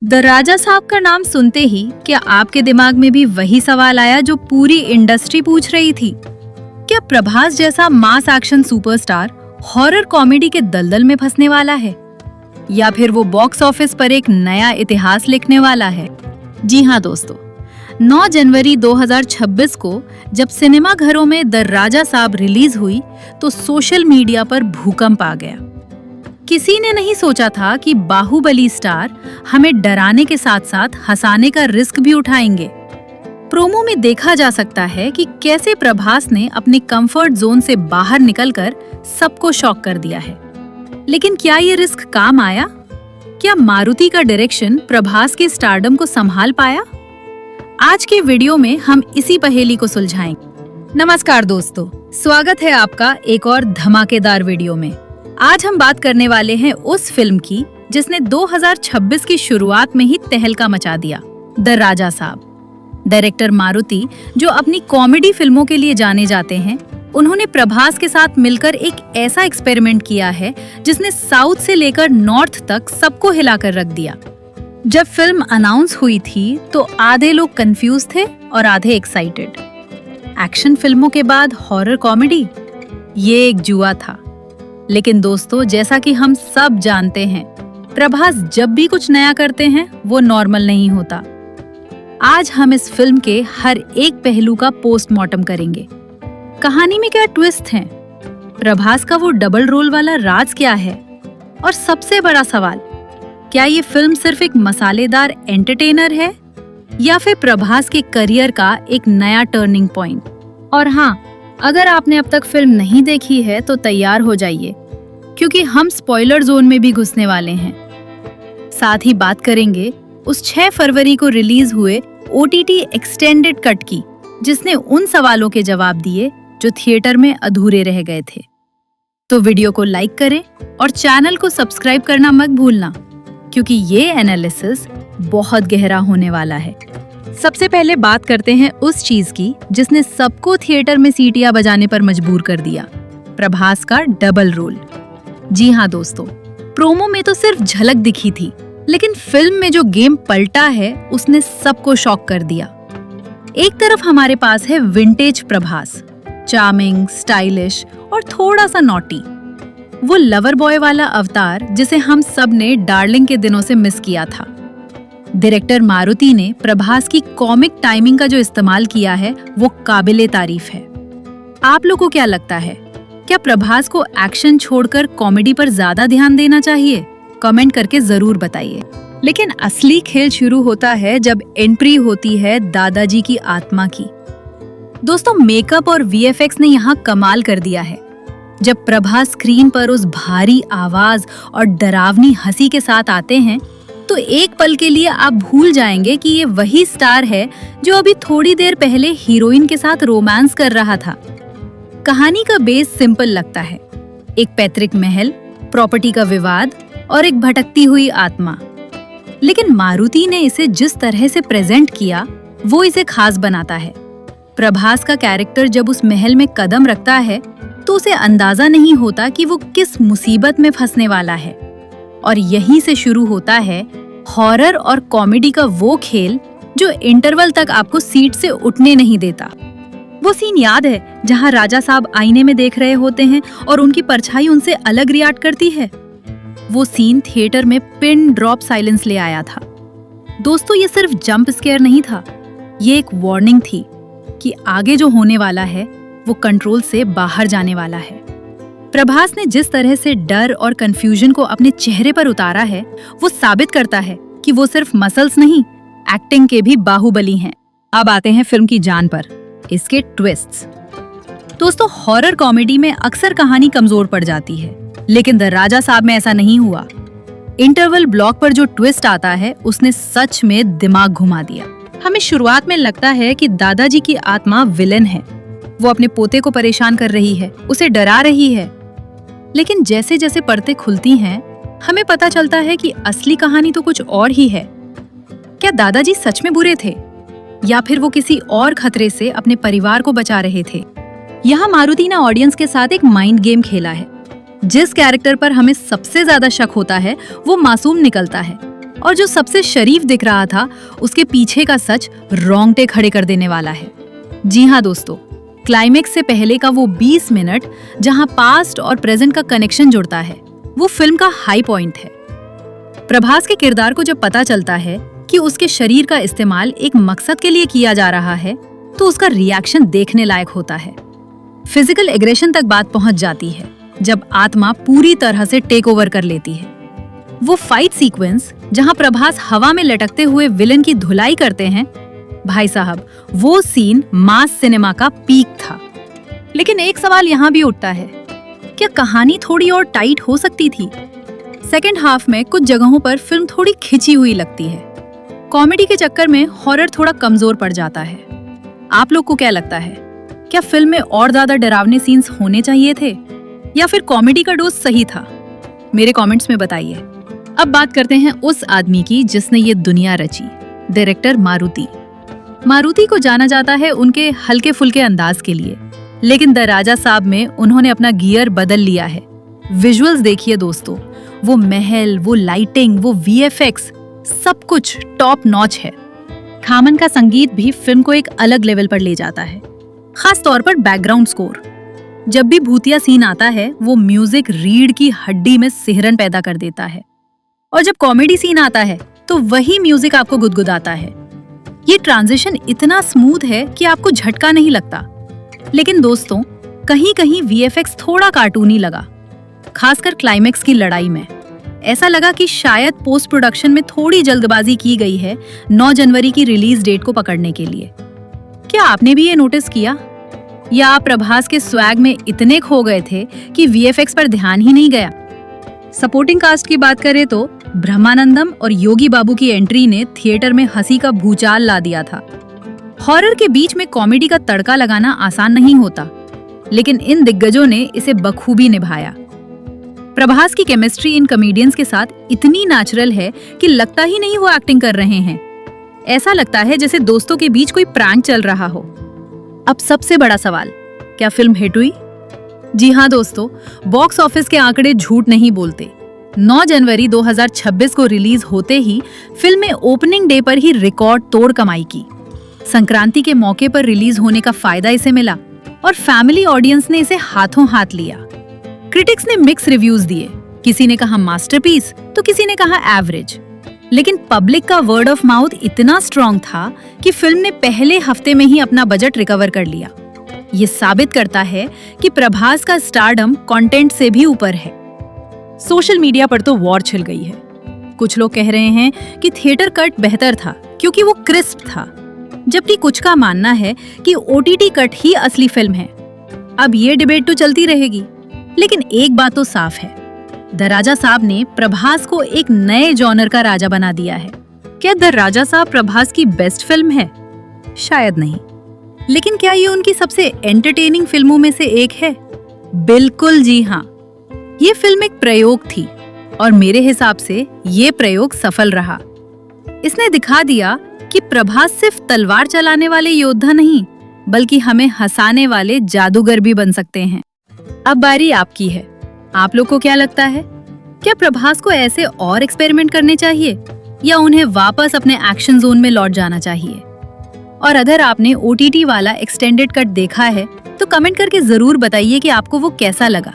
The राजा साहब का नाम सुनते ही क्या आपके दिमाग में भी वही सवाल आया जो पूरी इंडस्ट्री पूछ रही थी? क्या प्रभास जैसा mass action superstar horror comedy के दलदल में फंसने वाला है, या फिर वो बॉक्स ऑफिस पर एक नया इतिहास लिखने वाला है? जी हाँ दोस्तों, 9 जनवरी 2026 को जब सिनेमा घरों में द राजा साहब रिलीज हुई तो सोशल मीडिया पर भूकंप आ गया। किसी ने नहीं सोचा था कि बाहुबली स्टार हमें डराने के साथ साथ हंसाने का रिस्क भी उठाएंगे। प्रोमो में देखा जा सकता है कि कैसे प्रभास ने अपने कंफर्ट जोन से बाहर निकलकर सबको शॉक कर दिया है। लेकिन क्या ये रिस्क काम आया? क्या मारुति का डायरेक्शन प्रभास के स्टारडम को संभाल पाया? आज के वीडियो में हम इसी पहेली को सुलझाएंगे। नमस्कार दोस्तों, स्वागत है आपका एक और धमाकेदार वीडियो में। आज हम बात करने वाले हैं उस फिल्म की जिसने 2026 की शुरुआत में ही तहलका मचा दिया, द राजा साहब। डायरेक्टर मारुति, जो अपनी कॉमेडी फिल्मों के लिए जाने जाते हैं, उन्होंने प्रभास के साथ मिलकर एक ऐसा एक्सपेरिमेंट किया है जिसने साउथ से लेकर नॉर्थ तक सबको हिलाकर रख दिया। जब फिल्म अनाउंस हुई थी तो आधे लोग कंफ्यूज थे और आधे एक्साइटेड। एक्शन फिल्मों के बाद हॉरर कॉमेडी, ये एक जुआ था। लेकिन दोस्तों, जैसा कि हम सब जानते हैं, प्रभास जब भी कुछ नया करते हैं वो नॉर्मल नहीं होता। आज हम इस फिल्म के हर एक पहलू का पोस्टमार्टम करेंगे। कहानी में क्या ट्विस्ट हैं? प्रभास का वो डबल रोल वाला राज क्या है? और सबसे बड़ा सवाल, क्या ये फिल्म सिर्फ एक मसालेदार एंटरटेनर है या फिर प्रभास के करियर का एक नया टर्निंग पॉइंट? और हाँ, अगर आपने अब तक फिल्म नहीं देखी है तो तैयार हो जाइए, क्योंकि हम स्पॉइलर जोन में भी घुसने वाले हैं। साथ ही बात करेंगे उस 6 फरवरी को रिलीज हुए OTT एक्सटेंडेड कट की, जिसने उन सवालों के जवाब दिए जो थिएटर में अधूरे रह गए थे। तो वीडियो को लाइक करें और चैनल को सब्सक्राइब करना मत भूलना, क्योंकि ये एनालिसिस बहुत गहरा होने वाला है। सबसे पहले बात करते हैं उस चीज की जिसने सबको थिएटर में सीटियां बजाने पर मजबूर कर दिया, प्रभास का डबल रोल। जी हाँ दोस्तों, प्रोमो में तो सिर्फ झलक दिखी थी, लेकिन फिल्म में जो गेम पलटा है उसने सबको शॉक कर दिया। एक तरफ हमारे पास है विंटेज प्रभास, चार्मिंग, स्टाइलिश और थोड़ा सा नॉटी, वो लवर बॉय वाला अवतार जिसे हम सब ने डार्लिंग के दिनों से मिस किया था। डायरेक्टर मारुति ने प्रभास की कॉमिक टाइमिंग का जो इस्तेमाल किया है वो काबिले तारीफ है। आप लोगों को क्या लगता है, क्या प्रभास को एक्शन छोड़कर कॉमेडी पर ज्यादा ध्यान देना चाहिए? कमेंट करके जरूर बताइए। लेकिन असली खेल शुरू होता है जब एंट्री होती है दादाजी की आत्मा की। दोस्तों, मेकअप और VFX ने यहाँ कमाल कर दिया है। जब प्रभास स्क्रीन पर उस भारी आवाज और डरावनी हंसी के साथ आते हैं तो एक पल के लिए आप भूल जाएंगे कि ये वही स्टार है जो अभी थोड़ी देर पहले हीरोइन के साथ रोमांस कर रहा था। कहानी का बेस सिंपल लगता है, एक पैतृक महल, प्रॉपर्टी का विवाद और एक भटकती हुई आत्मा। लेकिन मारुति ने इसे जिस तरह से प्रेजेंट किया वो इसे खास बनाता है। प्रभास का कैरेक्टर जब उस महल में कदम रखता है तो उसे अंदाजा नहीं होता कि वो किस मुसीबत में फंसने वाला है। और यहीं से शुरू होता है हॉरर और कॉमेडी का वो खेल जो इंटरवल तक आपको सीट से उठने नहीं देता। वो सीन याद है जहां राजा साहब आईने में देख रहे होते हैं और उनकी परछाई उनसे अलग रिएक्ट करती है? वो सीन थिएटर में पिन ड्रॉप साइलेंस ले आया था। दोस्तों, ये सिर्फ जंप स्केयर नहीं था, ये एक वार्निंग थी कि आगे जो होने वाला है वो कंट्रोल से बाहर जाने वाला है। प्रभास ने जिस तरह से डर और कंफ्यूजन को अपने चेहरे पर उतारा है वो साबित करता है कि वो सिर्फ मसल्स नहीं, एक्टिंग के भी बाहुबली हैं। अब आते हैं फिल्म की जान पर, इसके ट्विस्ट्स। दोस्तों, हॉरर कॉमेडी में अक्सर कहानी कमजोर पड़ जाती है, लेकिन द राजा साहब में ऐसा नहीं हुआ। इंटरवल ब्लॉक पर जो ट्विस्ट आता है उसने सच में दिमाग घुमा दिया। हमें शुरुआत में लगता है कि दादाजी की आत्मा विलेन है, वो अपने पोते को परेशान कर रही है, उसे डरा रही है। लेकिन जैसे जैसे परतें खुलती हैं, हमें पता चलता है कि असली कहानी तो कुछ और ही है। क्या दादाजी सच में बुरे थे या फिर वो किसी और खतरे से अपने परिवार को बचा रहे थे? यहाँ मारुति ने ऑडियंस के साथ एक माइंड गेम खेला है। जिस कैरेक्टर पर हमें सबसे ज्यादा शक होता है वो मासूम निकलता है, और जो सबसे शरीफ दिख रहा था, उसके पीछे का सच रोंगटे खड़े कर देने वाला है। जी हाँ दोस्तों, क्लाइमेक्स से पहले का वो 20 मिनट जहां पास्ट और प्रेजेंट का कनेक्शन जुड़ता है, वो फिल्म का हाई पॉइंट है। प्रभास के किरदार को जब पता चलता है कि उसके शरीर का इस्तेमाल एक मकसद के लिए किया जा रहा है, तो उसका रिएक्शन देखने लायक होता है। फिजिकल एग्रेशन तक बात पहुंच जाती है जब आत्मा पूरी तरह से टेक ओवर कर लेती है। वो फाइट सीक्वेंस जहां प्रभास हवा में लटकते हुए विलन की धुलाई करते हैं, भाई साहब, वो सीन मास सिनेमा का पीक था। लेकिन एक सवाल यहाँ भी उठता है, क्या कहानी थोड़ी और टाइट हो सकती थी? सेकेंड हाफ में कुछ जगहों पर फिल्म थोड़ी खिंची हुई लगती है। कॉमेडी के चक्कर में हॉरर थोड़ा कमजोर पड़ जाता है। आप लोग को क्या लगता है, क्या फिल्म में और ज्यादा डरावने सीन्स होने चाहिए थे या फिर कॉमेडी का डोज सही था? मेरे कमेंट्स में बताइए। अब बात करते हैं उस आदमी की जिसने ये दुनिया रची, डायरेक्टर मारुति। मारुति को जाना जाता है उनके हल्के फुल्के अंदाज के लिए, लेकिन द राजा साहब में उन्होंने अपना गियर बदल लिया है। विजुअल्स देखिए दोस्तों, वो महल, वो लाइटिंग, वो वीएफएक्स, सब कुछ टॉप नॉच है। खामन का संगीत भी फिल्म को एक अलग लेवल पर ले जाता है, खास तौर पर बैकग्राउंड स्कोर। जब भी भूतिया सीन आता है, वो म्यूजिक रीढ़ की हड्डी में सिहरन पैदा कर देता है, और जब कॉमेडी सीन आता है तो वही म्यूजिक आपको गुदगुदाता है। ये ट्रांजिशन इतना स्मूथ है कि आपको झटका नहीं लगता। लेकिन दोस्तों, कहीं कहीं वीएफएक्स थोड़ा कार्टूनी लगा, खासकर क्लाइमेक्स की लड़ाई में। ऐसा लगा कि शायद पोस्ट प्रोडक्शन में थोड़ी जल्दबाजी की गई है 9 जनवरी की रिलीज डेट को पकड़ने के लिए। क्या आपने भी ये नोटिस किया, या आप प्रभास के स्वैग में इतने खो गए थे कि वीएफएक्स पर ध्यान ही नहीं गया? सपोर्टिंग कास्ट की बात करें तो ब्रह्मानंदम और योगी बाबू की एंट्री ने थिएटर में हंसी का भूचाल ला दिया था। हॉरर के बीच में कॉमेडी का तड़का लगाना आसान नहीं होता, लेकिन इन दिग्गजों ने इसे बखूबी निभाया। प्रभास की केमिस्ट्री इन कॉमेडियंस के साथ इतनी नेचुरल है कि लगता ही नहीं वो एक्टिंग कर रहे हैं। ऐसा लगता है जैसे दोस्तों के बीच कोई प्रैंक चल रहा हो। अब सबसे बड़ा सवाल, क्या फिल्म हिट हुई? जी हाँ दोस्तों, बॉक्स ऑफिस के आंकड़े झूठ नहीं बोलते। 9 जनवरी 2026 को रिलीज होते ही फिल्म ने ओपनिंग डे पर ही रिकॉर्ड तोड़ कमाई की। संक्रांति के मौके पर रिलीज होने का फायदा इसे मिला और फैमिली ऑडियंस ने इसे हाथों हाथ लिया। क्रिटिक्स ने मिक्स रिव्यूज दिए, किसी ने कहा मास्टरपीस तो किसी ने कहा एवरेज। लेकिन पब्लिक का वर्ड ऑफ माउथ इतना स्ट्रॉन्ग था कि फिल्म ने पहले हफ्ते में ही अपना बजट रिकवर कर लिया। ये साबित करता है कि प्रभास का स्टारडम कंटेंट से भी ऊपर है। सोशल मीडिया पर तो वॉर छिड़ गई है। कुछ लोग कह रहे हैं कि थिएटर कट बेहतर था क्योंकि वो क्रिस्प था, जबकि कुछ का मानना है कि ओटीटी कट ही असली फिल्म है। अब ये डिबेट तो चलती रहेगी, लेकिन एक बात तो साफ है, द राजा साहब ने प्रभास को एक नए जॉनर का राजा बना दिया है। क्या द राजा साहब प्रभास की बेस्ट फिल्म है? शायद नहीं, लेकिन क्या ये उनकी सबसे एंटरटेनिंग फिल्मों में से एक है? बिल्कुल जी हाँ। ये फिल्म एक प्रयोग थी और मेरे हिसाब से ये प्रयोग सफल रहा। इसने दिखा दिया कि प्रभास सिर्फ तलवार चलाने वाले योद्धा नहीं, बल्कि हमें हंसाने वाले जादूगर भी बन सकते हैं। अब बारी आपकी है। आप लोग को क्या लगता है, क्या प्रभास को ऐसे और एक्सपेरिमेंट करने चाहिए या उन्हें वापस अपने एक्शन जोन में लौट जाना चाहिए? और अगर आपने ओटीटी वाला एक्सटेंडेड कट देखा है तो कमेंट करके जरूर बताइए कि आपको वो कैसा लगा।